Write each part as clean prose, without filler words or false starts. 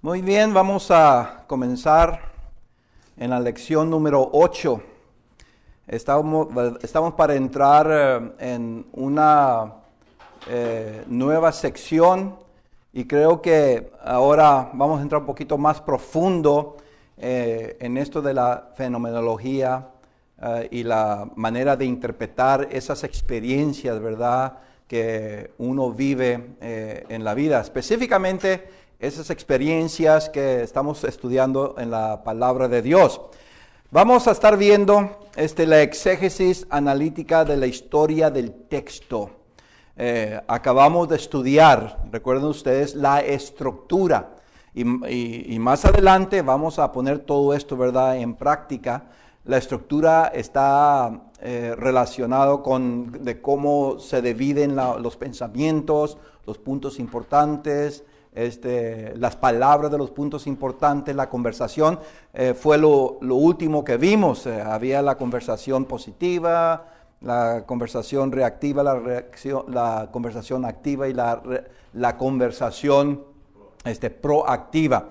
Muy bien, vamos a comenzar en la lección número 8. Estamos para entrar en una nueva sección y creo que ahora vamos a entrar un poquito más profundo en esto de la fenomenología y la manera de interpretar esas experiencias, ¿verdad?, que uno vive en la vida. Específicamente esas experiencias que estamos estudiando en la palabra de Dios. Vamos a estar viendo la exégesis analítica de la historia del texto. Acabamos de estudiar, recuerden ustedes, la estructura. Y más adelante vamos a poner todo esto, ¿verdad?, en práctica. La estructura está relacionado de cómo se dividen los pensamientos, los puntos importantes, las palabras de los puntos importantes, la conversación. Fue lo último que vimos. Había la conversación positiva, la conversación reactiva, la conversación activa y la conversación proactiva.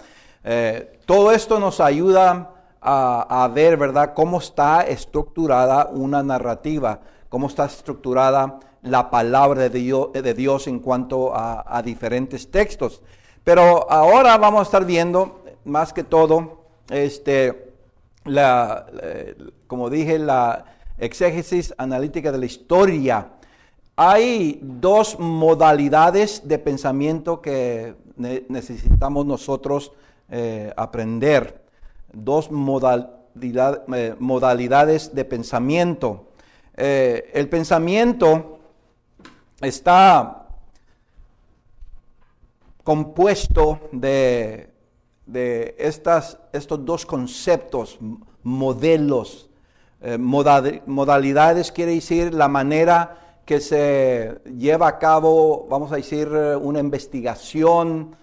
Todo esto nos ayuda a ver, ¿verdad?, cómo está estructurada una narrativa, cómo está estructurada la palabra de Dios en cuanto a diferentes textos. Pero ahora vamos a estar viendo, más que todo, como dije, la exégesis analítica de la historia. Hay dos modalidades de pensamiento que necesitamos nosotros aprender. Dos modalidades de pensamiento. El pensamiento está compuesto de estos dos conceptos, modelos. Modalidades quiere decir la manera que se lleva a cabo, vamos a decir, una investigación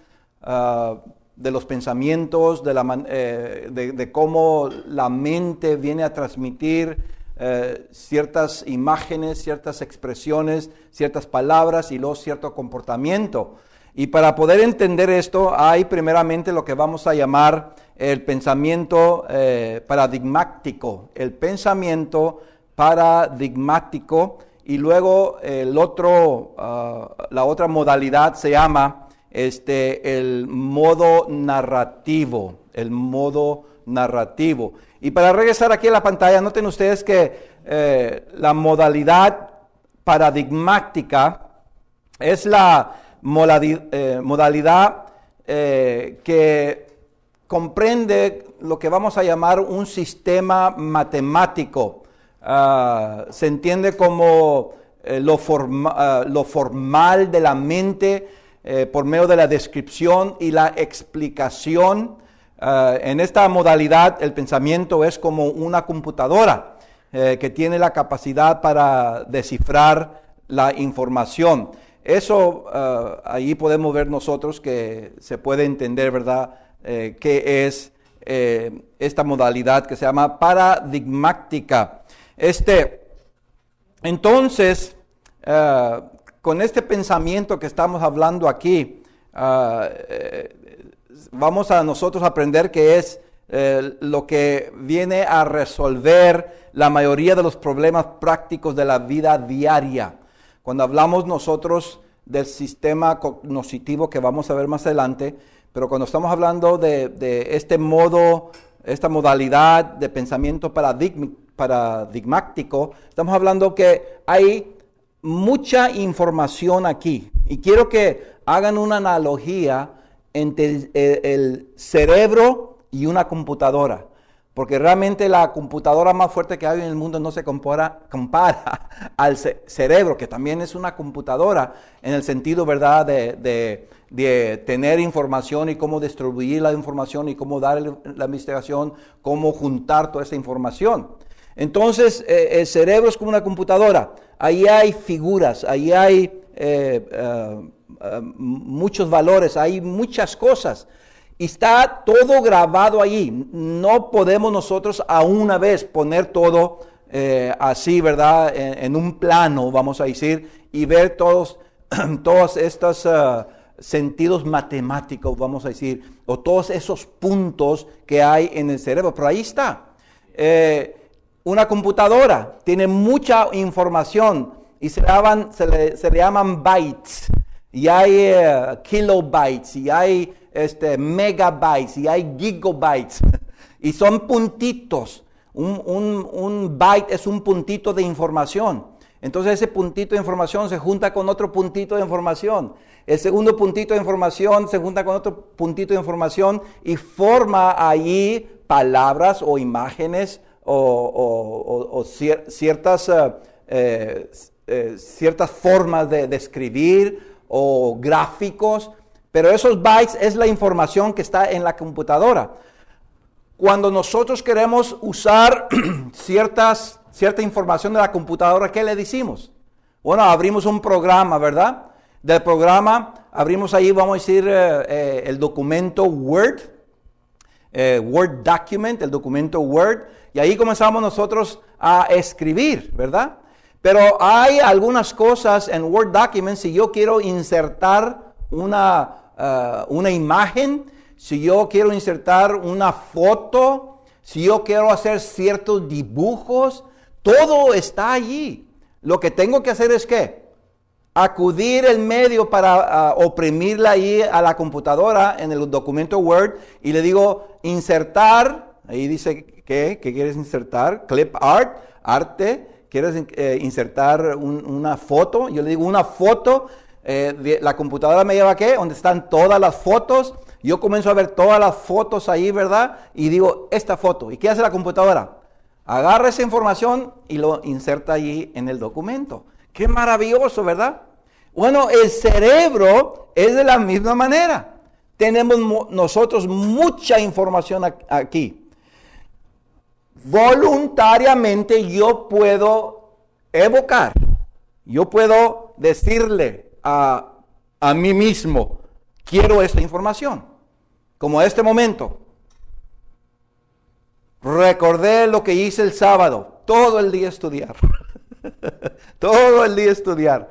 de los pensamientos, de cómo la mente viene a transmitir ciertas imágenes, ciertas expresiones, ciertas palabras y luego cierto comportamiento. Y para poder entender esto, hay primeramente lo que vamos a llamar el pensamiento paradigmático. El pensamiento paradigmático, y luego la otra modalidad se llama el modo narrativo. El modo narrativo. Y para regresar aquí a la pantalla, noten ustedes que la modalidad paradigmática es la modalidad que comprende lo que vamos a llamar un sistema matemático. Se entiende como lo formal de la mente por medio de la descripción y la explicación. En esta modalidad el pensamiento es como una computadora que tiene la capacidad para descifrar la información. Eso ahí podemos ver nosotros que se puede entender, ¿verdad?, qué es esta modalidad que se llama paradigmática. Entonces, con este pensamiento que estamos hablando aquí, vamos a nosotros aprender que es lo que viene a resolver la mayoría de los problemas prácticos de la vida diaria. Cuando hablamos nosotros del sistema cognitivo que vamos a ver más adelante, pero cuando estamos hablando de esta modalidad de pensamiento paradigmático, estamos hablando que hay mucha información aquí. Y quiero que hagan una analogía entre el cerebro y una computadora. Porque realmente la computadora más fuerte que hay en el mundo no se compara al cerebro, que también es una computadora en el sentido, ¿verdad?, de tener información y cómo distribuir la información y cómo dar la investigación, cómo juntar toda esa información. Entonces, el cerebro es como una computadora. Ahí hay figuras, ahí hay muchos valores, hay muchas cosas. Y está todo grabado allí. No podemos nosotros a una vez poner todo así, ¿verdad?, en un plano, vamos a decir, y ver todas estas sentidos matemáticos, vamos a decir, o todos esos puntos que hay en el cerebro. Pero ahí está. Una computadora tiene mucha información y se le llaman bytes. Y hay kilobytes, y hay megabytes, y hay gigabytes. Y son puntitos. Un byte es un puntito de información. Entonces ese puntito de información se junta con otro puntito de información. El segundo puntito de información se junta con otro puntito de información y forma allí palabras o imágenes o ciertas formas de escribir o gráficos. Pero esos bytes es la información que está en la computadora. Cuando nosotros queremos usar cierta información de la computadora, ¿qué le decimos? Bueno, abrimos un programa, ¿verdad? Del programa, abrimos ahí, vamos a decir, el documento Word, Word Document, el documento Word, y ahí comenzamos nosotros a escribir, ¿verdad? Pero hay algunas cosas en Word Document, si yo quiero insertar una imagen, si yo quiero insertar una foto, si yo quiero hacer ciertos dibujos, todo está allí. Lo que tengo que hacer es ¿qué? Acudir el medio para oprimirla ahí a la computadora en el documento Word y le digo insertar, ahí dice ¿qué quieres insertar? Clip art, arte, ¿quieres insertar una foto? Yo le digo una foto, la computadora me lleva ¿qué? Donde están todas las fotos. Yo comienzo a ver todas las fotos ahí, ¿verdad? Y digo, esta foto. ¿Y qué hace la computadora? Agarra esa información y lo inserta allí en el documento. ¡Qué maravilloso!, ¿verdad? Bueno, el cerebro es de la misma manera. Tenemos nosotros mucha información aquí. Voluntariamente yo puedo evocar, yo puedo decirle a mí mismo, quiero esta información. Como este momento, recordé lo que hice el sábado, todo el día estudiar, todo el día estudiar,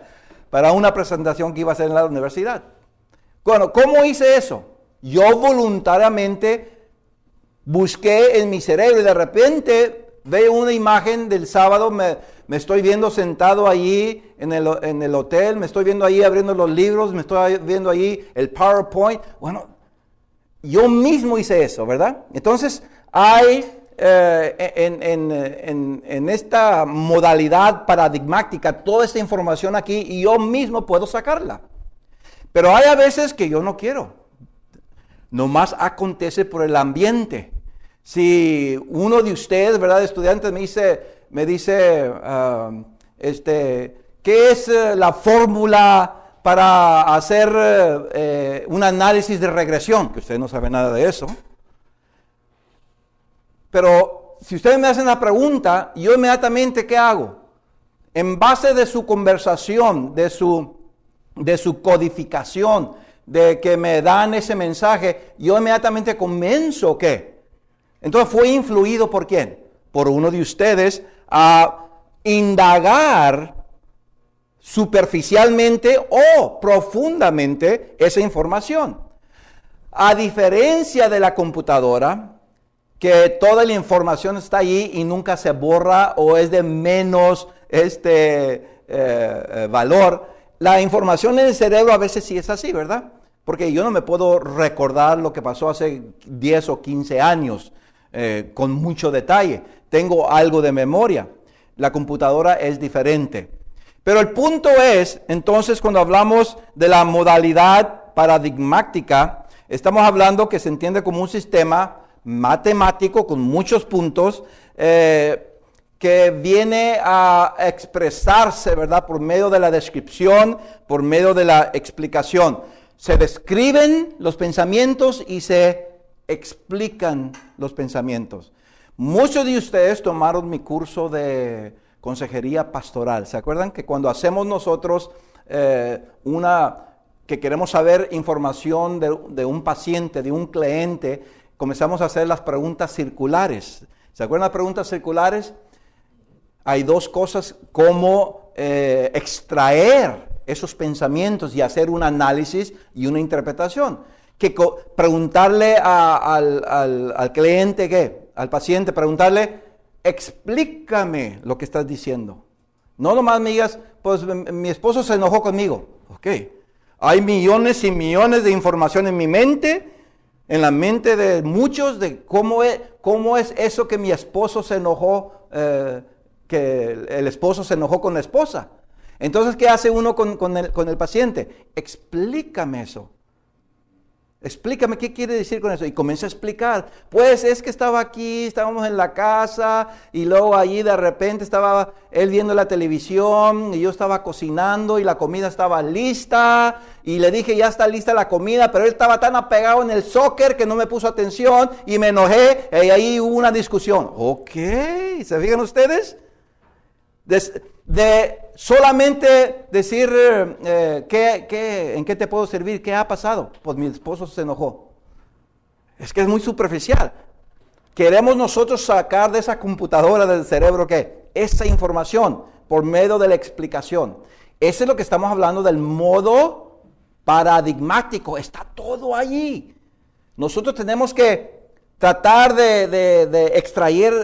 para una presentación que iba a hacer en la universidad. Bueno, ¿cómo hice eso? Yo voluntariamente busqué en mi cerebro y de repente veo una imagen del sábado, me estoy viendo sentado allí en el hotel, me estoy viendo ahí abriendo los libros, me estoy viendo ahí el PowerPoint. Bueno, yo mismo hice eso, ¿verdad? Entonces, hay en esta modalidad paradigmática toda esta información aquí y yo mismo puedo sacarla. Pero hay a veces que yo no quiero. Nomás acontece por el ambiente. Si uno de ustedes, ¿verdad?, estudiantes, me dice, ¿qué es la fórmula para hacer un análisis de regresión? Que usted no sabe nada de eso. Pero si ustedes me hacen la pregunta, yo inmediatamente, ¿qué hago? En base de su conversación, de su codificación, de que me dan ese mensaje, yo inmediatamente comienzo, ¿qué? Entonces fue influido ¿por quién? Por uno de ustedes a indagar superficialmente o profundamente esa información. A diferencia de la computadora, que toda la información está allí y nunca se borra o es de menos valor, la información en el cerebro a veces sí es así, ¿verdad? Porque yo no me puedo recordar lo que pasó hace 10 o 15 años con mucho detalle. Tengo algo de memoria. La computadora es diferente. Pero el punto es, entonces, cuando hablamos de la modalidad paradigmática, estamos hablando que se entiende como un sistema matemático con muchos puntos que viene a expresarse, ¿verdad?, por medio de la descripción, por medio de la explicación. Se describen los pensamientos y se explican los pensamientos. Muchos de ustedes tomaron mi curso de consejería pastoral. ¿Se acuerdan que cuando hacemos nosotros que queremos saber información de un paciente, de un cliente, comenzamos a hacer las preguntas circulares? ¿Se acuerdan las preguntas circulares? Hay dos cosas: cómo extraer esos pensamientos y hacer un análisis y una interpretación. Que preguntarle al cliente, ¿qué? Al paciente, preguntarle, explícame lo que estás diciendo. No nomás me digas, pues mi esposo se enojó conmigo. Ok. Hay millones y millones de información en mi mente, en la mente de muchos, de cómo es eso que mi esposo se enojó, que el esposo se enojó con la esposa. Entonces, ¿qué hace uno con el paciente? Explícame eso. Explícame qué quiere decir con eso. Y comienza a explicar. Pues es que estaba aquí, estábamos en la casa, y luego allí de repente estaba él viendo la televisión, y yo estaba cocinando, y la comida estaba lista, y le dije, ya está lista la comida, pero él estaba tan apegado en el soccer que no me puso atención, y me enojé, y ahí hubo una discusión. Ok, ¿se fijan ustedes? De solamente decir, ¿en qué te puedo servir? ¿Qué ha pasado? Pues mi esposo se enojó. Es que es muy superficial. Queremos nosotros sacar de esa computadora del cerebro, ¿qué? Esa información por medio de la explicación. Eso es lo que estamos hablando del modo paradigmático. Está todo allí. Nosotros tenemos que tratar de extraer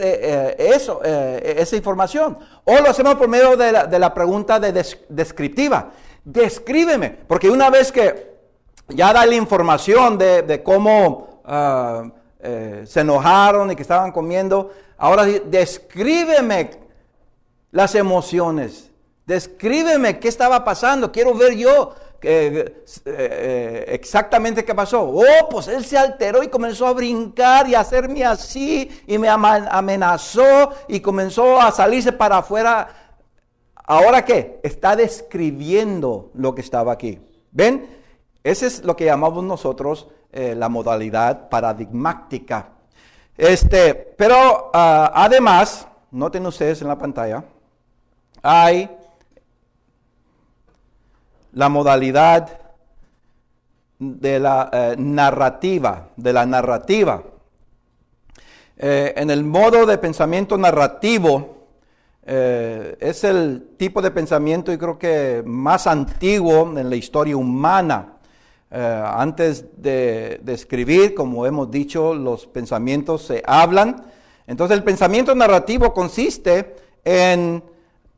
esa información. O lo hacemos por medio de la pregunta descriptiva. Descríbeme. Porque una vez que ya da la información de cómo se enojaron y que estaban comiendo, ahora descríbeme las emociones. Descríbeme qué estaba pasando. Quiero ver yo exactamente qué pasó. Oh, pues él se alteró y comenzó a brincar y a hacerme así y me amenazó y comenzó a salirse para afuera. ¿Ahora qué? Está describiendo lo que estaba aquí. ¿Ven? Ese es lo que llamamos nosotros la modalidad paradigmática. Pero además, noten ustedes en la pantalla, hay la modalidad de la narrativa, en el modo de pensamiento narrativo, es el tipo de pensamiento, yo creo que más antiguo en la historia humana. Antes de escribir, como hemos dicho, los pensamientos se hablan. Entonces el pensamiento narrativo consiste en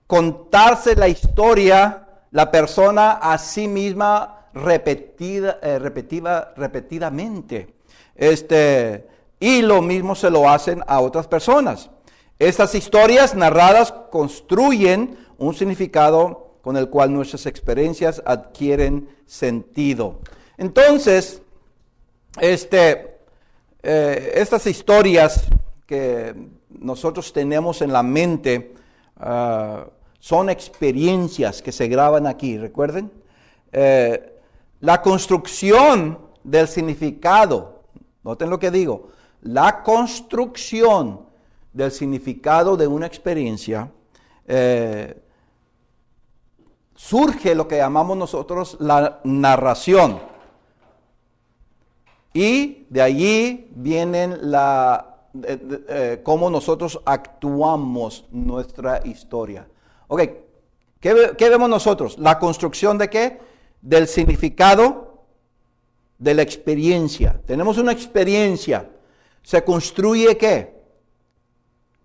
contarse la historia, la persona a sí misma repetidamente. Y lo mismo se lo hacen a otras personas. Estas historias narradas construyen un significado con el cual nuestras experiencias adquieren sentido. Entonces, estas historias que nosotros tenemos en la mente, son experiencias que se graban aquí, recuerden. La construcción del significado, noten lo que digo, la construcción del significado de una experiencia, surge lo que llamamos nosotros la narración. Y de allí vienen cómo nosotros actuamos nuestra historia. Ok, ¿qué vemos nosotros? ¿La construcción de qué? Del significado de la experiencia. Tenemos una experiencia. ¿Se construye qué?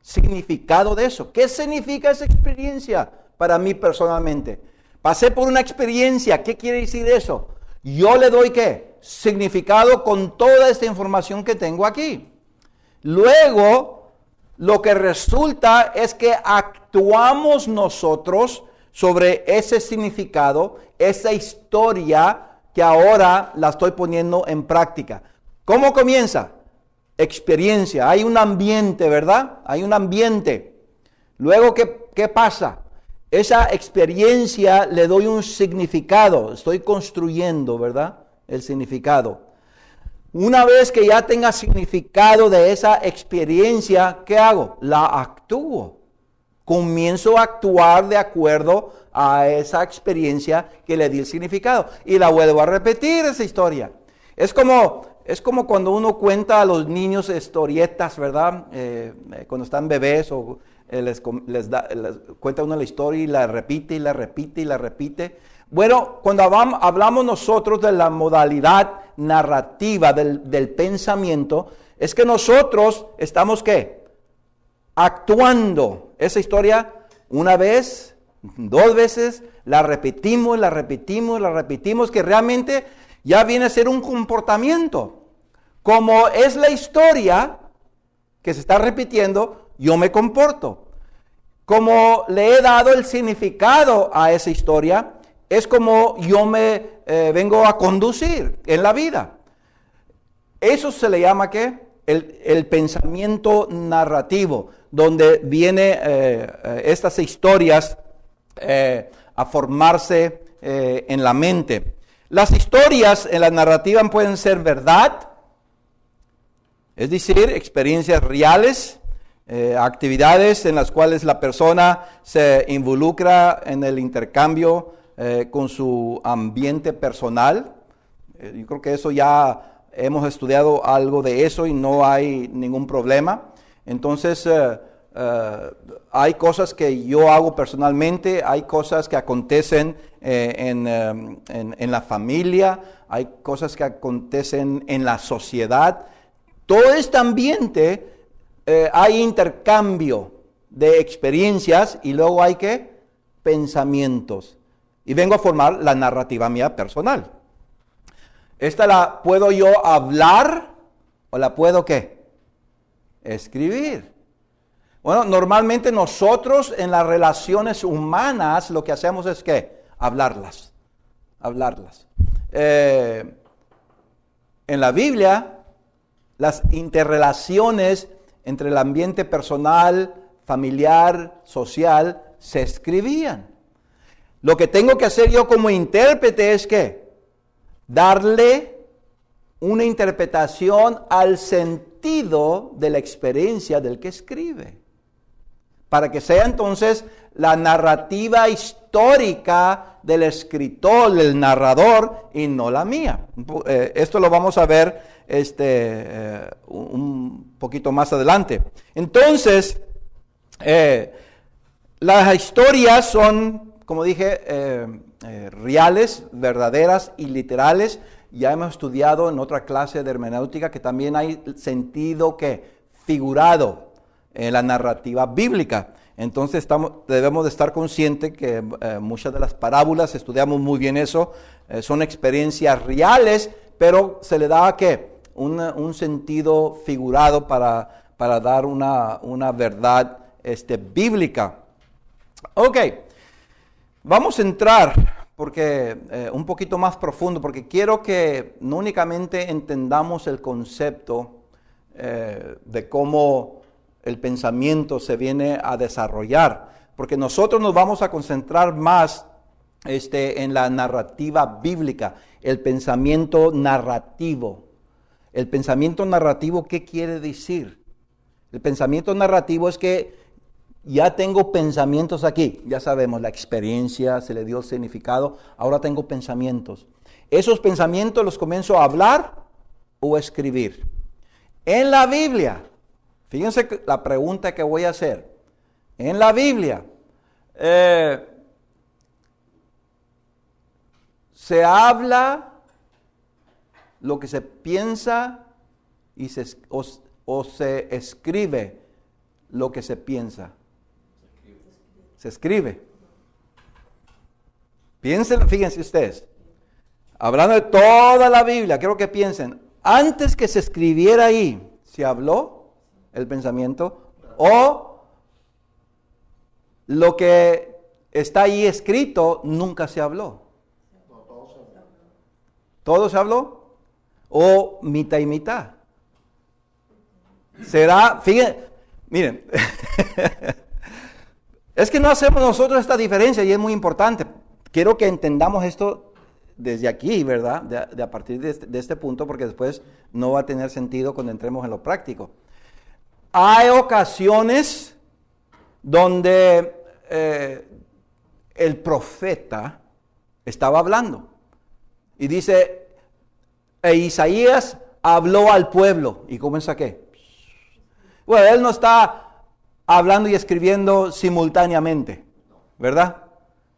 Significado de eso. ¿Qué significa esa experiencia para mí personalmente? Pasé por una experiencia. ¿Qué quiere decir eso? Yo le doy ¿qué? Significado con toda esta información que tengo aquí. Luego, lo que resulta es que actuamos nosotros sobre ese significado, esa historia que ahora la estoy poniendo en práctica. ¿Cómo comienza? Experiencia. Hay un ambiente, ¿verdad? Hay un ambiente. Luego, ¿qué pasa? Esa experiencia le doy un significado. Estoy construyendo, ¿verdad? El significado. Una vez que ya tenga significado de esa experiencia, ¿qué hago? La actúo. Comienzo a actuar de acuerdo a esa experiencia que le di el significado. Y la vuelvo a repetir esa historia. Es como cuando uno cuenta a los niños historietas, ¿verdad? Cuando están bebés o les cuenta uno la historia y la repite y la repite y la repite. Bueno, cuando hablamos nosotros de la modalidad narrativa del pensamiento, es que nosotros estamos, ¿qué? Actuando esa historia una vez, dos veces, la repetimos, la repetimos, la repetimos, que realmente ya viene a ser un comportamiento. Como es la historia que se está repitiendo, yo me comporto. Como le he dado el significado a esa historia, es como yo me vengo a conducir en la vida. Eso se le llama, ¿qué? El pensamiento narrativo, donde viene estas historias a formarse en la mente. Las historias en la narrativa pueden ser verdad, es decir, experiencias reales, actividades en las cuales la persona se involucra en el intercambio con su ambiente personal. Yo creo que eso ya hemos estudiado algo de eso y no hay ningún problema. Entonces, hay cosas que yo hago personalmente, hay cosas que acontecen en la familia, hay cosas que acontecen en la sociedad. Todo este ambiente hay intercambio de experiencias y luego hay ¿qué? Pensamientos. Y vengo a formar la narrativa mía personal. ¿Esta la puedo yo hablar o la puedo qué? Escribir. Bueno, normalmente nosotros en las relaciones humanas lo que hacemos es ¿qué? Hablarlas. En la Biblia, las interrelaciones entre el ambiente personal, familiar, social, se escribían. Lo que tengo que hacer yo como intérprete es ¿qué? Darle una interpretación al sentido de la experiencia del que escribe. Para que sea entonces la narrativa histórica del escritor, del narrador, y no la mía. Esto lo vamos a ver un poquito más adelante. Entonces, las historias son, como dije, reales, verdaderas y literales. Ya hemos estudiado en otra clase de hermenéutica que también hay sentido que figurado en la narrativa bíblica. Entonces debemos de estar conscientes que muchas de las parábolas, estudiamos muy bien eso, son experiencias reales, pero se le da ¿qué? Un sentido figurado para dar una verdad bíblica. Ok, vamos a entrar porque un poquito más profundo, porque quiero que no únicamente entendamos el concepto de cómo el pensamiento se viene a desarrollar, porque nosotros nos vamos a concentrar más en la narrativa bíblica, el pensamiento narrativo. El pensamiento narrativo, ¿qué quiere decir? El pensamiento narrativo es que ya tengo pensamientos aquí, ya sabemos, la experiencia, se le dio significado, ahora tengo pensamientos. Esos pensamientos los comienzo a hablar o a escribir. En la Biblia, fíjense la pregunta que voy a hacer. En la Biblia, se habla lo que se piensa y o se escribe lo que se piensa. Se escribe. Piensen, fíjense ustedes. Hablando de toda la Biblia, quiero que piensen. Antes que se escribiera ahí, ¿se habló el pensamiento? ¿O lo que está ahí escrito nunca se habló? ¿Todo se habló? ¿O mitad y mitad? ¿Será? Fíjense, miren. Es que no hacemos nosotros esta diferencia y es muy importante. Quiero que entendamos esto desde aquí, ¿verdad? A partir de este punto, porque después no va a tener sentido cuando entremos en lo práctico. Hay ocasiones donde el profeta estaba hablando y dice, Isaías habló al pueblo. ¿Y comienza qué? Bueno, él no está hablando y escribiendo simultáneamente, ¿verdad?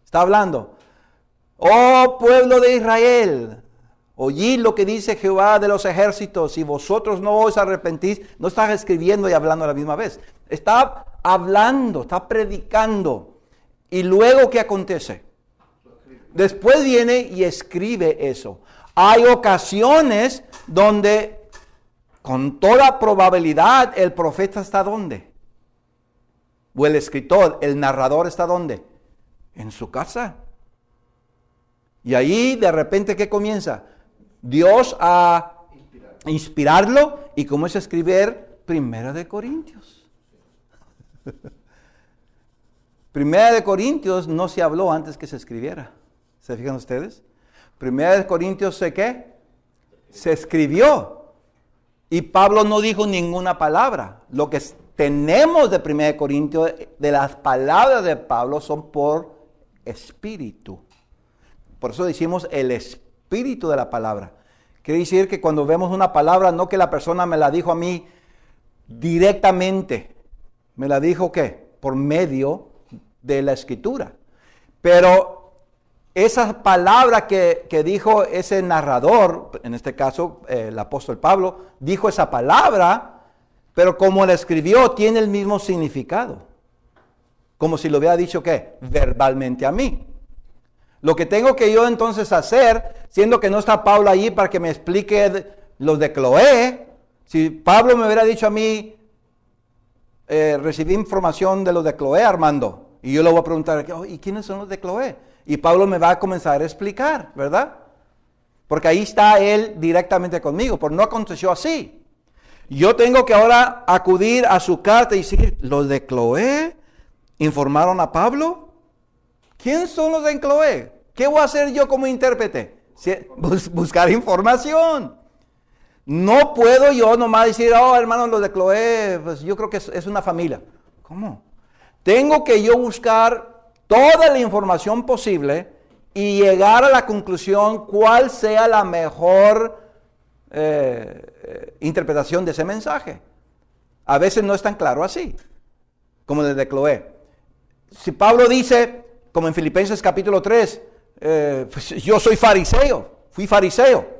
Está hablando. Oh pueblo de Israel, oíd lo que dice Jehová de los ejércitos, si vosotros no os arrepentís. No está escribiendo y hablando a la misma vez. Está hablando, está predicando. ¿Y luego qué acontece? Después viene y escribe eso. Hay ocasiones donde, con toda probabilidad, el profeta está ¿dónde? O el escritor, el narrador está ¿dónde? En su casa. Y ahí de repente, ¿qué comienza? Dios a inspirarlo. ¿Y cómo es escribir? Primera de Corintios. Primera de Corintios no se habló antes que se escribiera. ¿Se fijan ustedes? Primera de Corintios, ¿qué? Se escribió. Y Pablo no dijo ninguna palabra. Lo que tenemos de Primera de Corintios, de las palabras de Pablo, son por espíritu. Por eso decimos el espíritu de la palabra. Quiere decir que cuando vemos una palabra, no que la persona me la dijo a mí directamente. Me la dijo, ¿qué? Por medio de la escritura. Pero esa palabra que dijo ese narrador, en este caso el apóstol Pablo, dijo esa palabra, pero como la escribió, tiene el mismo significado. Como si lo hubiera dicho, ¿qué? Verbalmente a mí. Lo que tengo que yo entonces hacer, siendo que no está Pablo allí para que me explique los de Cloé, si Pablo me hubiera dicho a mí, recibí información de los de Cloé, Armando, y yo le voy a preguntar, ¿y quiénes son los de Cloé? Y Pablo me va a comenzar a explicar, ¿verdad? Porque ahí está él directamente conmigo, pero no aconteció así. Yo tengo que ahora acudir a su carta y decir, ¿los de Cloé informaron a Pablo? ¿Quién son los de Cloé? ¿Qué voy a hacer yo como intérprete? Buscar información. No puedo yo nomás decir, oh hermanos, los de Cloé, pues yo creo que es una familia. ¿Cómo? Tengo que yo buscar toda la información posible y llegar a la conclusión cuál sea la mejor interpretación de ese mensaje. A veces no es tan claro así, como el de Cloé. Si Pablo dice, como en Filipenses capítulo 3, pues yo soy fariseo, fui fariseo.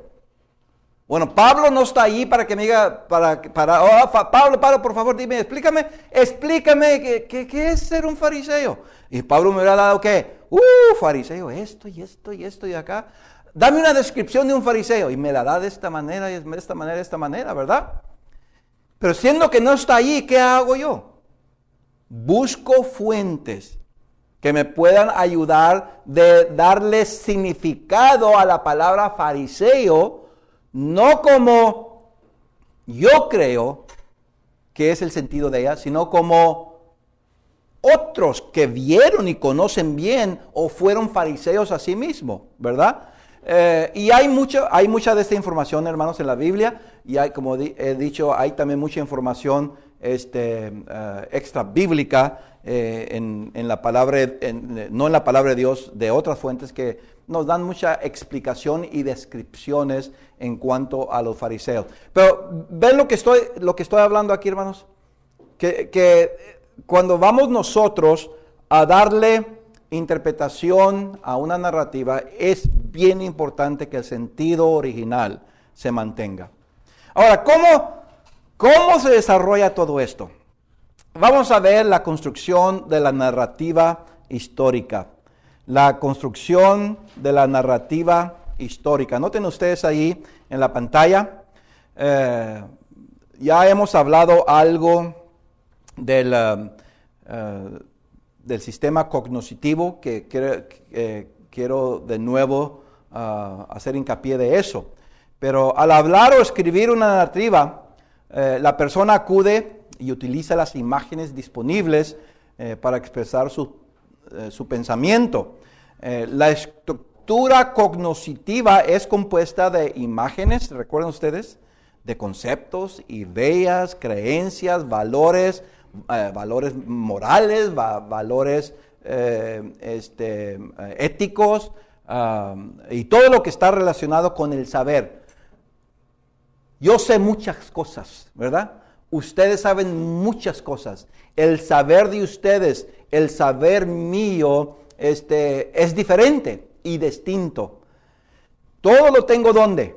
Bueno, Pablo no está ahí para que me diga, Pablo, por favor, dime, explícame, ¿qué es ser un fariseo? Y Pablo me hubiera dado, ¿qué? Fariseo, esto y esto y esto y acá. Dame una descripción de un fariseo. Y me la da de esta manera, de esta manera, ¿verdad? Pero siendo que no está ahí, ¿qué hago yo? Busco fuentes que me puedan ayudar de darle significado a la palabra fariseo, no como yo creo que es el sentido de ella, sino como otros que vieron y conocen bien o fueron fariseos a sí mismos, ¿verdad? Y hay mucha de esta información, hermanos, en la Biblia, y hay, como he dicho, hay también mucha información extra bíblica en la palabra, no en la palabra de Dios, de otras fuentes que nos dan mucha explicación y descripciones en cuanto a los fariseos. Pero ven lo que estoy hablando aquí, hermanos, que cuando vamos nosotros a darle interpretación a una narrativa, es bien importante que el sentido original se mantenga. Ahora, ¿cómo se desarrolla todo esto? Vamos a ver la construcción de la narrativa histórica. La construcción de la narrativa histórica. Noten ustedes ahí en la pantalla, ya hemos hablado algo del sistema cognoscitivo, que quiero de nuevo hacer hincapié de eso. Pero al hablar o escribir una narrativa, la persona acude y utiliza las imágenes disponibles para expresar su pensamiento. La estructura cognoscitiva es compuesta de imágenes, ¿recuerdan ustedes? De conceptos, ideas, creencias, valores morales, valores éticos, y todo lo que está relacionado con el saber. Yo sé muchas cosas, ¿verdad? Ustedes saben muchas cosas. El saber de ustedes, el saber mío, es diferente y distinto. Todo lo tengo ¿dónde?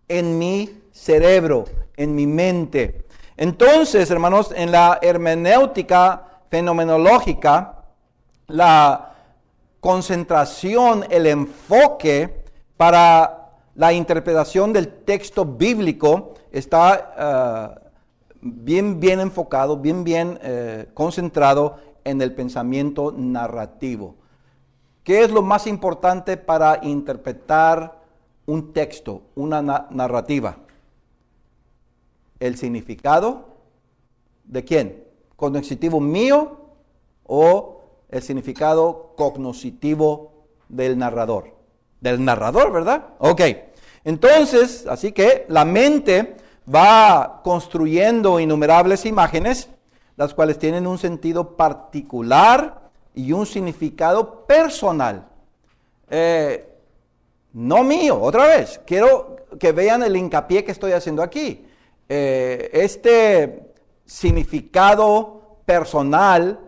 En mi cerebro, en mi mente. Entonces, hermanos, en la hermenéutica fenomenológica, la concentración, el enfoque para la interpretación del texto bíblico está bien enfocado, bien concentrado en el pensamiento narrativo. ¿Qué es lo más importante para interpretar un texto, una narrativa? ¿El significado de quién? ¿Cognoscitivo mío o el significado cognoscitivo del narrador? Del narrador, ¿verdad? Ok. Entonces, así que la mente va construyendo innumerables imágenes, las cuales tienen un sentido particular y un significado personal. No mío, otra vez. Quiero que vean el hincapié que estoy haciendo aquí. Este significado personal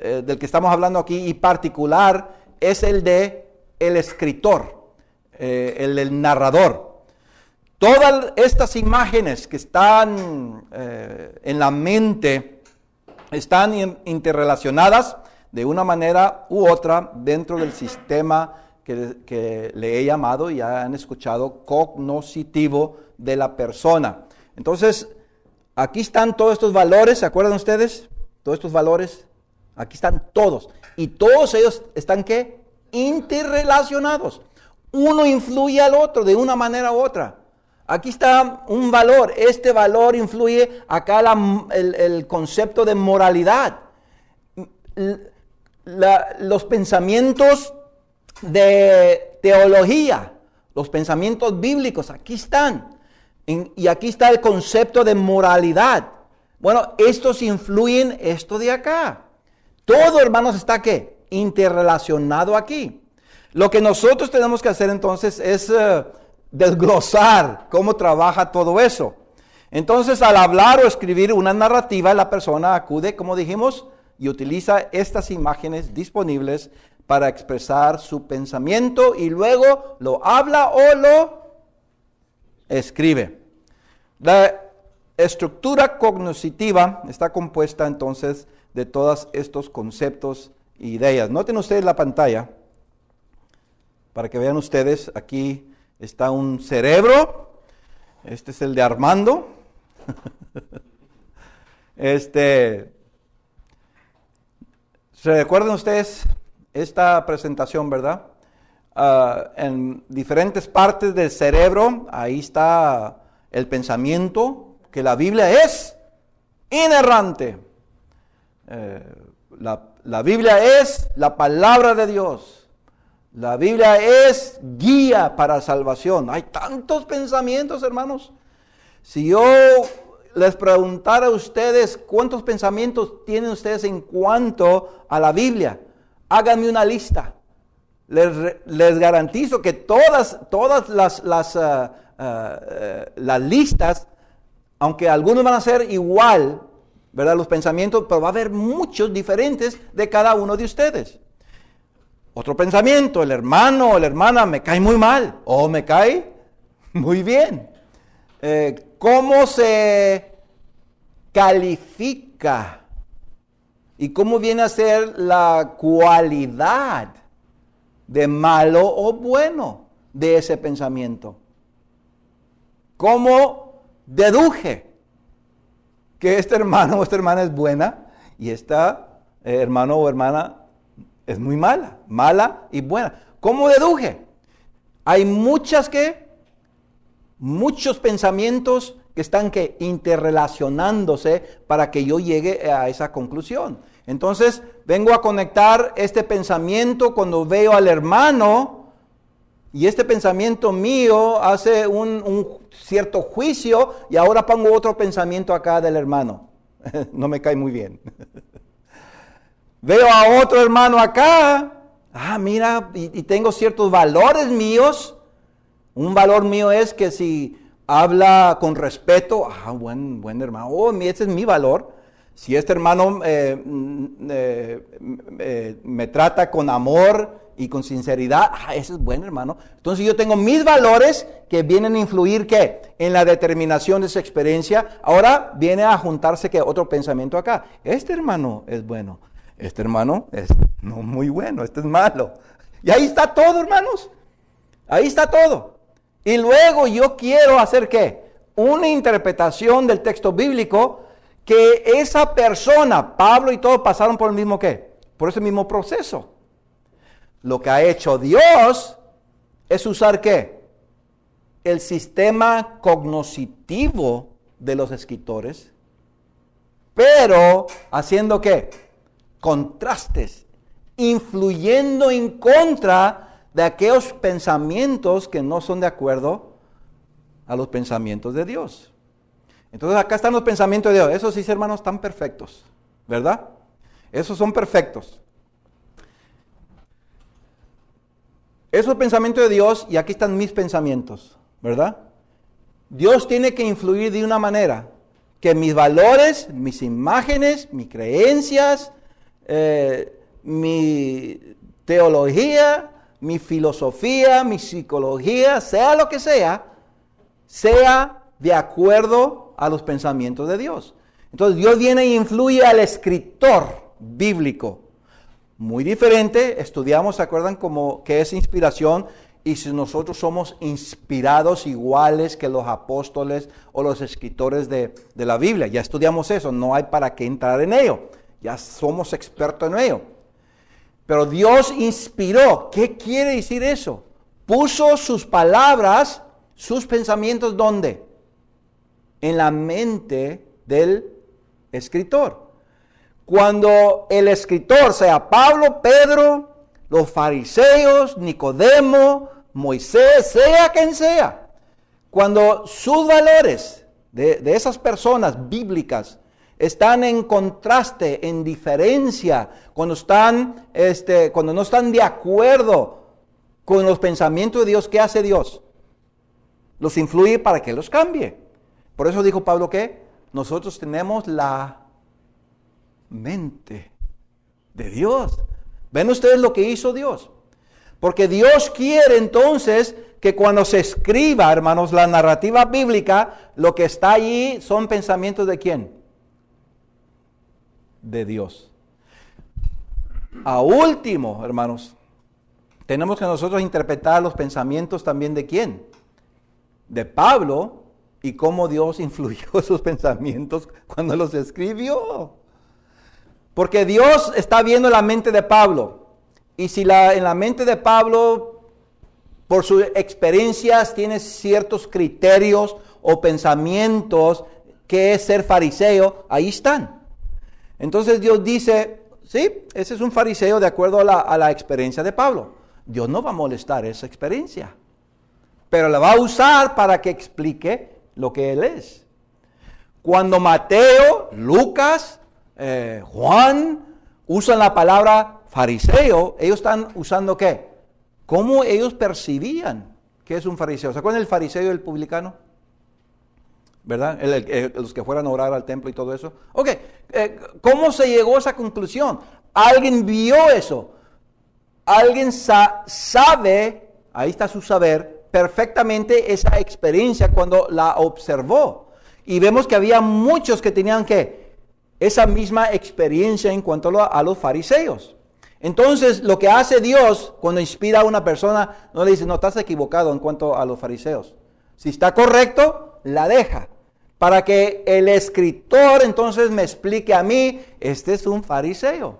del que estamos hablando aquí y particular es el de el escritor, el del narrador. Todas estas imágenes que están en la mente están interrelacionadas de una manera u otra dentro del sistema que le he llamado, y ya han escuchado, cognoscitivo de la persona. Entonces, aquí están todos estos valores, ¿se acuerdan ustedes? Todos estos valores, aquí están todos. Y todos ellos están, ¿qué? Interrelacionados. Uno influye al otro de una manera u otra. Aquí está un valor, este valor influye acá el concepto de moralidad. Los pensamientos de teología, los pensamientos bíblicos, aquí están. Y aquí está el concepto de moralidad. Bueno, estos influyen esto de acá. Todo, hermanos, está ¿qué? Interrelacionado aquí. Lo que nosotros tenemos que hacer entonces es desglosar cómo trabaja todo eso. Entonces, al hablar o escribir una narrativa, la persona acude, como dijimos, y utiliza estas imágenes disponibles para expresar su pensamiento y luego lo habla o lo escribe. La estructura cognoscitiva está compuesta entonces de todos estos conceptos e ideas. Noten ustedes la pantalla para que vean ustedes. Aquí está un cerebro. Este es el de Armando. ¿Se recuerdan ustedes esta presentación, verdad? En diferentes partes del cerebro, ahí está el pensamiento, que la Biblia es inerrante. La Biblia es la palabra de Dios. La Biblia es guía para salvación. Hay tantos pensamientos, hermanos. Si yo les preguntara a ustedes cuántos pensamientos tienen ustedes en cuanto a la Biblia, háganme una lista. Les garantizo que todas las listas, aunque algunos van a ser igual, ¿verdad? Los pensamientos, pero va a haber muchos diferentes de cada uno de ustedes. Otro pensamiento, el hermano o la hermana me cae muy mal o me cae muy bien. ¿Cómo se califica y cómo viene a ser la cualidad de malo o bueno de ese pensamiento? ¿Cómo deduje que este hermano o esta hermana es buena y esta hermano o hermana es muy mala y buena? ¿Cómo deduje? Hay muchos pensamientos que están interrelacionándose para que yo llegue a esa conclusión. Entonces, vengo a conectar este pensamiento cuando veo al hermano, y este pensamiento mío hace un cierto juicio, y ahora pongo otro pensamiento acá del hermano. No me cae muy bien. Veo a otro hermano acá, mira, y tengo ciertos valores míos. Un valor mío es que si habla con respeto, buen hermano, ese es mi valor. Si este hermano me trata con amor y con sinceridad, ese es buen hermano. Entonces yo tengo mis valores que vienen a influir, ¿qué? En la determinación de esa experiencia. Ahora viene a juntarse, ¿qué? Otro pensamiento acá. Este hermano es bueno. Este hermano es no muy bueno, este es malo. Y ahí está todo, hermanos. Ahí está todo. Y luego yo quiero hacer, ¿qué? Una interpretación del texto bíblico que esa persona, Pablo y todos pasaron por el mismo, ¿qué? Por ese mismo proceso. Lo que ha hecho Dios es usar, ¿qué? El sistema cognoscitivo de los escritores, pero haciendo, ¿qué? Contrastes, influyendo en contra de aquellos pensamientos que no son de acuerdo a los pensamientos de Dios. Entonces acá están los pensamientos de Dios. Esos sí, hermanos, están perfectos, ¿verdad? Esos son perfectos. Esos pensamientos de Dios, y aquí están mis pensamientos, ¿verdad? Dios tiene que influir de una manera que mis valores, mis imágenes, mis creencias, mi teología, mi filosofía, mi psicología, sea lo que sea de acuerdo a los pensamientos de Dios. Entonces Dios viene e influye al escritor bíblico. Muy diferente, estudiamos, ¿se acuerdan? Como que es inspiración, y si nosotros somos inspirados iguales que los apóstoles o los escritores de la Biblia. Ya estudiamos eso, no hay para qué entrar en ello. Ya somos expertos en ello. Pero Dios inspiró. ¿Qué quiere decir eso? Puso sus palabras, sus pensamientos, ¿dónde? En la mente del escritor. Cuando el escritor, sea Pablo, Pedro, los fariseos, Nicodemo, Moisés, sea quien sea, cuando sus valores de esas personas bíblicas están en contraste, en diferencia, cuando no están de acuerdo con los pensamientos de Dios, ¿qué hace Dios? Los influye para que los cambie. Por eso dijo Pablo que nosotros tenemos la mente de Dios. ¿Ven ustedes lo que hizo Dios? Porque Dios quiere entonces que cuando se escriba, hermanos, la narrativa bíblica, lo que está allí son pensamientos ¿de quién? De Dios. A último, hermanos, tenemos que nosotros interpretar los pensamientos también ¿de quién? De Pablo, y cómo Dios influyó esos pensamientos cuando los escribió. Porque Dios está viendo la mente de Pablo. Y si en la mente de Pablo, por sus experiencias, tiene ciertos criterios o pensamientos que es ser fariseo, ahí están. Entonces Dios dice, sí, ese es un fariseo de acuerdo a la experiencia de Pablo. Dios no va a molestar esa experiencia, pero la va a usar para que explique lo que él es. Cuando Mateo, Lucas, Juan usan la palabra fariseo, ellos están usando ¿qué? ¿Cómo ellos percibían que es un fariseo? ¿Se acuerdan del fariseo y el publicano? ¿Verdad? Los que fueran a orar al templo y todo eso. Ok, ¿cómo se llegó a esa conclusión? Alguien vio eso. Alguien sabe, ahí está su saber, perfectamente esa experiencia cuando la observó. Y vemos que había muchos que tenían que esa misma experiencia en cuanto a los fariseos. Entonces, lo que hace Dios cuando inspira a una persona, no le dice, no, estás equivocado en cuanto a los fariseos. Si está correcto, la deja. Para que el escritor entonces me explique a mí, este es un fariseo.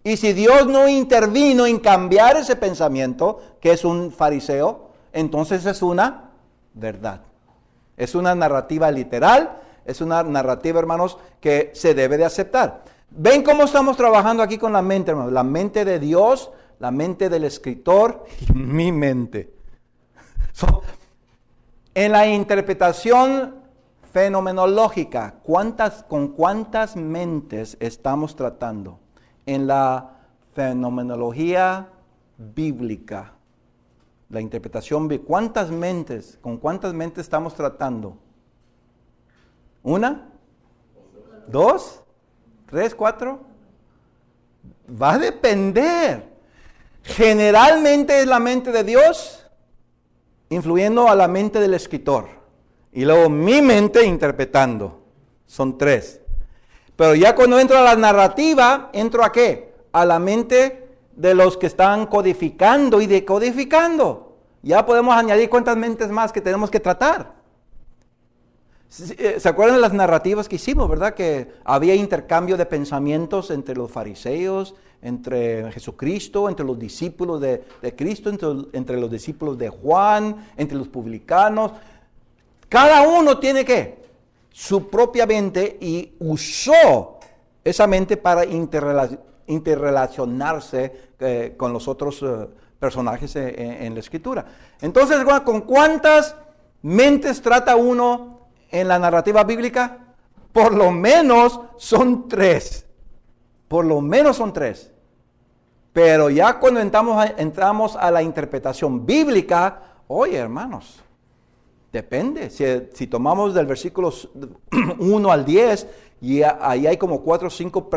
Y si Dios no intervino en cambiar ese pensamiento, que es un fariseo, entonces es una verdad. Es una narrativa literal, es una narrativa, hermanos, que se debe de aceptar. ¿Ven cómo estamos trabajando aquí con la mente, hermanos? La mente de Dios, la mente del escritor y mi mente. En la interpretación fenomenológica, ¿con cuántas mentes estamos tratando? En la fenomenología bíblica, La interpretación, ¿con cuántas mentes estamos tratando? ¿Una? ¿Dos? ¿Tres? ¿Cuatro? Va a depender. Generalmente es la mente de Dios influyendo a la mente del escritor. Y luego mi mente interpretando. Son tres. Pero ya cuando entro a la narrativa, ¿entro a qué? A la mente de los que están codificando y decodificando. Ya podemos añadir cuántas mentes más que tenemos que tratar. ¿Se acuerdan de las narrativas que hicimos, verdad? Que había intercambio de pensamientos entre los fariseos, entre Jesucristo, entre los discípulos de Cristo, entre los discípulos de Juan, entre los publicanos. Cada uno tiene ¿qué? Su propia mente y usó esa mente para interrelacionarse con los otros personajes en la Escritura. Entonces, ¿con cuántas mentes trata uno en la narrativa bíblica? Por lo menos son tres. Por lo menos son tres. Pero ya cuando entramos a la interpretación bíblica, oye, hermanos, depende. Si tomamos del versículo 1 al 10, y ahí hay como 4 o 5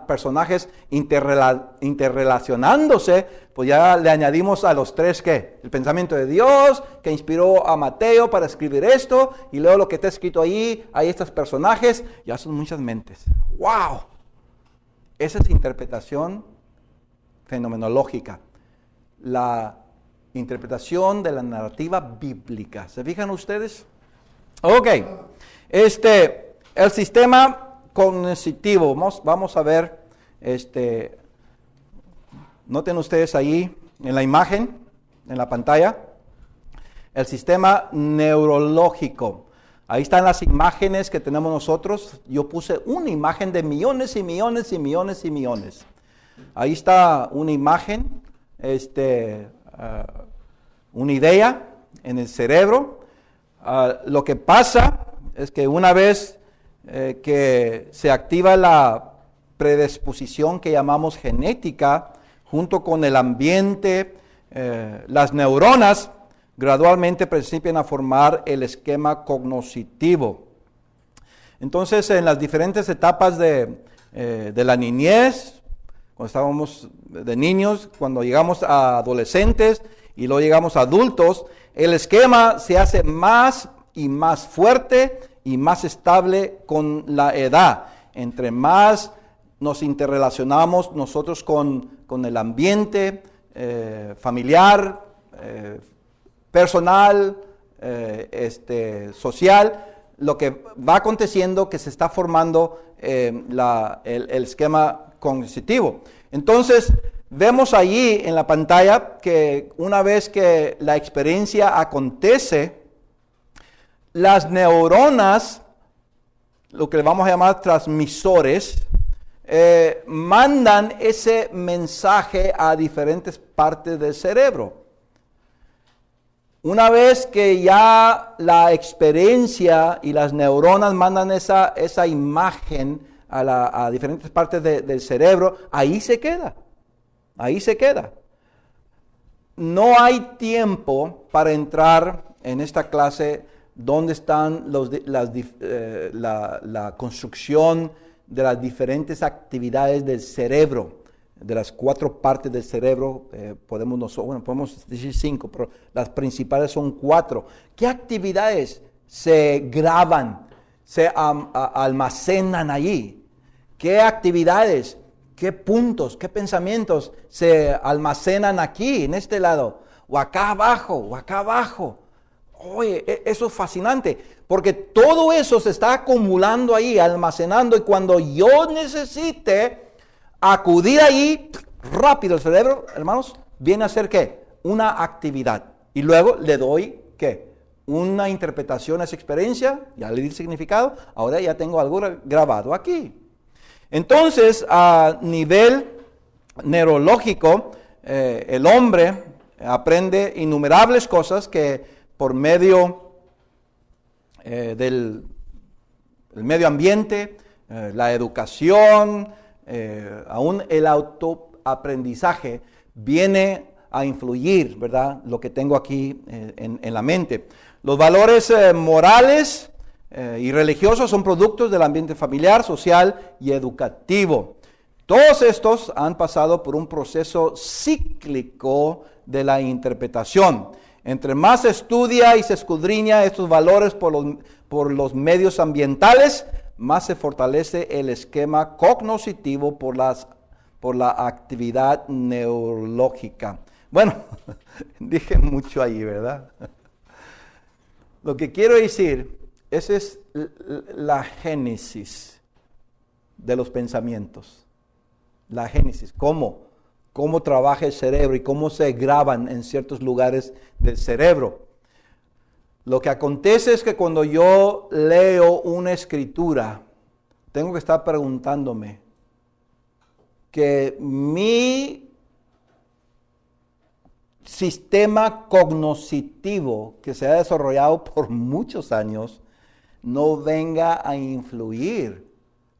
personajes interrelacionándose, pues ya le añadimos a los tres ¿qué? El pensamiento de Dios que inspiró a Mateo para escribir esto, y luego lo que está escrito ahí, hay estos personajes, ya son muchas mentes. ¡Wow! Esa es interpretación fenomenológica. La interpretación de la narrativa bíblica. ¿Se fijan ustedes? Ok. El sistema cognitivo. Vamos a ver. Noten ustedes ahí en la imagen, en la pantalla, el sistema neurológico. Ahí están las imágenes que tenemos nosotros. Yo puse una imagen de millones y millones y millones y millones. Ahí está una imagen, una idea en el cerebro. Lo que pasa es que una vez que se activa la predisposición que llamamos genética, junto con el ambiente, las neuronas gradualmente principian a formar el esquema cognitivo. Entonces, en las diferentes etapas de la niñez, cuando estábamos de niños, cuando llegamos a adolescentes y luego llegamos a adultos, el esquema se hace más y más fuerte y más estable con la edad. Entre más nos interrelacionamos nosotros con el ambiente familiar, personal, social, lo que va aconteciendo que se está formando el esquema cognitivo. Entonces, vemos allí en la pantalla que una vez que la experiencia acontece, las neuronas, lo que le vamos a llamar transmisores, mandan ese mensaje a diferentes partes del cerebro. Una vez que ya la experiencia y las neuronas mandan esa imagen a diferentes partes del cerebro, ahí se queda. Ahí se queda. No hay tiempo para entrar en esta clase donde están la construcción de las diferentes actividades del cerebro, de las 4 partes del cerebro. Podemos decir 5, pero las principales son 4. ¿Qué actividades se graban, se almacenan allí? ¿Qué actividades, qué puntos, qué pensamientos se almacenan aquí, en este lado, o acá abajo, o acá abajo? Oye, eso es fascinante, porque todo eso se está acumulando ahí, almacenando, y cuando yo necesite acudir ahí, rápido el cerebro, hermanos, viene a hacer ¿qué? Una actividad. Y luego le doy ¿qué? Una interpretación a esa experiencia, ya le di el significado, ahora ya tengo algo grabado aquí. Entonces, a nivel neurológico, el hombre aprende innumerables cosas que por medio del medio ambiente, la educación, aún el autoaprendizaje viene a influir, ¿verdad? Lo que tengo aquí en la mente. Los valores morales y religiosos son productos del ambiente familiar, social y educativo. Todos estos han pasado por un proceso cíclico de la interpretación. Entre más se estudia y se escudriña estos valores por los medios ambientales, más se fortalece el esquema cognoscitivo por la actividad neurológica. Bueno, dije mucho ahí, ¿verdad? Lo que quiero decir, esa es la génesis de los pensamientos. La génesis, cómo trabaja el cerebro y cómo se graban en ciertos lugares del cerebro. Lo que acontece es que cuando yo leo una escritura, tengo que estar preguntándome que mi sistema cognoscitivo que se ha desarrollado por muchos años no venga a influir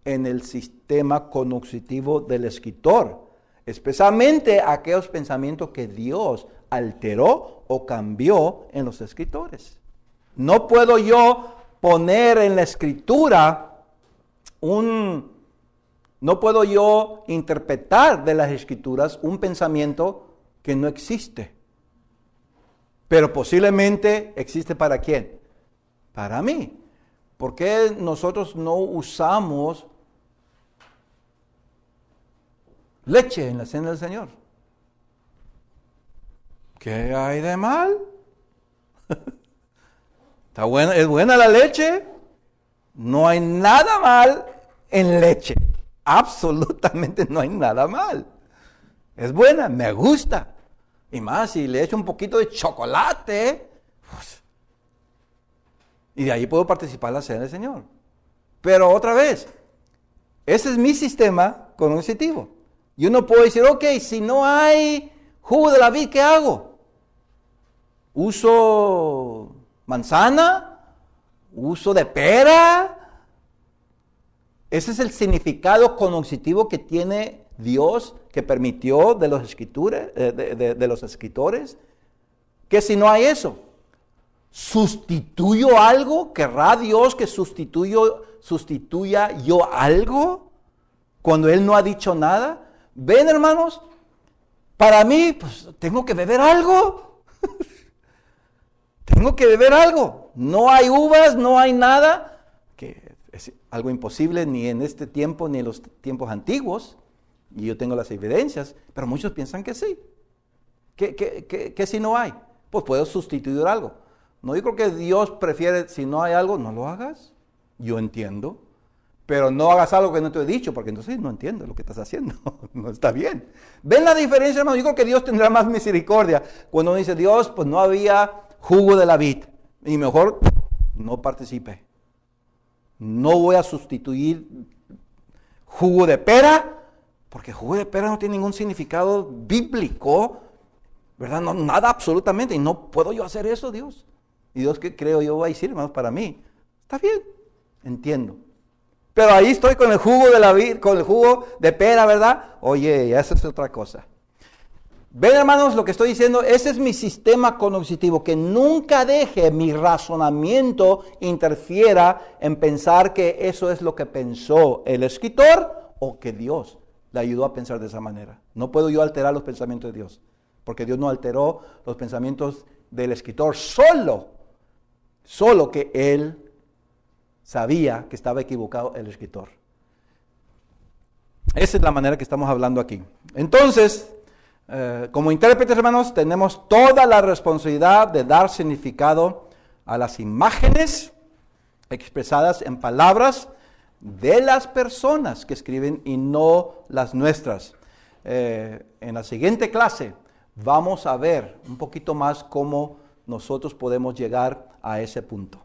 en el sistema cognoscitivo del escritor, especialmente aquellos pensamientos que Dios alteró o cambió en los escritores. No puedo yo poner en la escritura no puedo yo interpretar de las escrituras un pensamiento que no existe. Pero posiblemente existe ¿para quién? Para mí. ¿Por qué nosotros no usamos leche en la cena del Señor? ¿Qué hay de mal? ¿Está buena? ¿Es buena la leche? No hay nada mal en leche. Absolutamente no hay nada mal. Es buena, me gusta. Y más si le echo un poquito de chocolate, pues, y de ahí puedo participar en la cena del Señor. Pero otra vez, ese es mi sistema cognoscitivo. Yo no puedo decir, ok, si no hay jugo de la vid, ¿qué hago? ¿Uso manzana? ¿Uso de pera? Ese es el significado cognoscitivo que tiene Dios, que permitió de los escritores. Que si no hay eso, ¿sustituyo algo? ¿Querrá Dios que sustituya yo algo cuando Él no ha dicho nada? ¿Ven, hermanos? Para mí, pues tengo que beber algo. Tengo que beber algo. No hay uvas, no hay nada, que es algo imposible ni en este tiempo ni en los tiempos antiguos. Y yo tengo las evidencias, pero muchos piensan que sí. ¿Qué si no hay? Pues puedo sustituir algo. No, yo creo que Dios prefiere, si no hay algo, no lo hagas. Yo entiendo. Pero no hagas algo que no te he dicho, porque entonces no entiendo lo que estás haciendo. No está bien. ¿Ven la diferencia, hermano? Yo creo que Dios tendrá más misericordia. Cuando dice Dios, pues no había jugo de la vid. Y mejor no participe. No voy a sustituir jugo de pera, porque jugo de pera no tiene ningún significado bíblico, ¿verdad? No, nada absolutamente. Y no puedo yo hacer eso, Dios. Y Dios, ¿qué creo yo va a decir, hermanos, para mí? Está bien, entiendo. Pero ahí estoy con el jugo de la vid, con el jugo de pera, ¿verdad? Oye, esa es otra cosa. Ven, hermanos, lo que estoy diciendo, ese es mi sistema cognoscitivo, que nunca deje mi razonamiento interfiera en pensar que eso es lo que pensó el escritor o que Dios le ayudó a pensar de esa manera. No puedo yo alterar los pensamientos de Dios, porque Dios no alteró los pensamientos del escritor, solo que él sabía que estaba equivocado el escritor. Esa es la manera que estamos hablando aquí. Entonces, como intérpretes, hermanos, tenemos toda la responsabilidad de dar significado a las imágenes expresadas en palabras de las personas que escriben y no las nuestras. En la siguiente clase vamos a ver un poquito más cómo nosotros podemos llegar a ese punto.